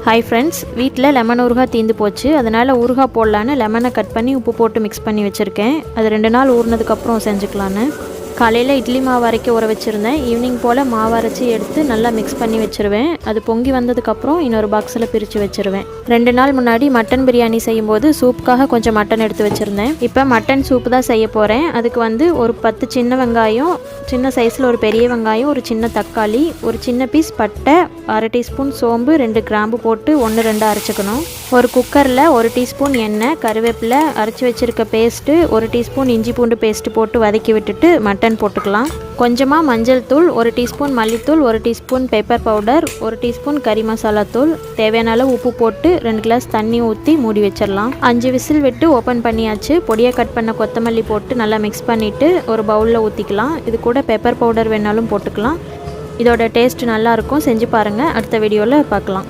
Hi friends, வீட்டில் lemon ஊறுகாய் தீந்து போச்சு. அதனால் ஊறுகாய் போடலான்னு லெமனை கட் பண்ணி உப்பு போட்டு மிக்ஸ் பண்ணி வச்சுருக்கேன். அது 2 நாள் ஊறினதுக்கப்புறம் செஞ்சுக்கலான்னு. காலையில் இட்லி மாவு அரைக்க ஊற வச்சுருந்தேன். ஈவினிங் போல் மாவு அரைச்சி எடுத்து நல்லா மிக்ஸ் பண்ணி வச்சுருவேன். அது பொங்கி வந்ததுக்கப்புறம் இன்னொரு பாக்ஸில் பிரித்து வச்சுருவேன். 2 நாள் முன்னாடி மட்டன் பிரியாணி செய்யும்போது சூப்புக்காக கொஞ்சம் மட்டன் எடுத்து வச்சுருந்தேன். இப்போ மட்டன் சூப்பு தான் செய்ய போகிறேன். அதுக்கு ஒரு 10 சின்ன வெங்காயம், சின்ன சைஸில் ஒரு பெரிய வெங்காயம், ஒரு சின்ன தக்காளி, ஒரு சின்ன பீஸ் பட்டை, 1/2 டீஸ்பூன் சோம்பு, 2 கிராம்பு போட்டு 1-2 அரைச்சிக்கணும். ஒரு குக்கரில் 1 டீஸ்பூன் எண்ணெய், கருவேப்பிலை, அரைச்சி வச்சுருக்க பேஸ்ட்டு, 1 டீஸ்பூன் இஞ்சி பூண்டு பேஸ்ட்டு போட்டு வதக்கி விட்டுட்டு மட்டன் போட்டுக்கலாம். கொஞ்சமாக மஞ்சள் தூள், 1 டீஸ்பூன் மல்லித்தூள், 1 டீஸ்பூன் பெப்பர் பவுடர், 1 டீஸ்பூன் கறி மசாலா தூள், தேவையான அளவு உப்பு போட்டு 2 கிளாஸ் தண்ணி ஊற்றி மூடி வச்சிடலாம். 5 விசில் விட்டு ஓப்பன் பண்ணியாச்சு. பொடியை கட் பண்ண கொத்தமல்லி போட்டு நல்லா மிக்ஸ் பண்ணிவிட்டு ஒரு பவுலில் ஊற்றிக்கலாம். இது கூட பெப்பர் பவுடர் வேணாலும் போட்டுக்கலாம். இதோட டேஸ்ட் நல்லாயிருக்கும். செஞ்சு பாருங்கள். அடுத்த வீடியோவில் பார்க்கலாம்.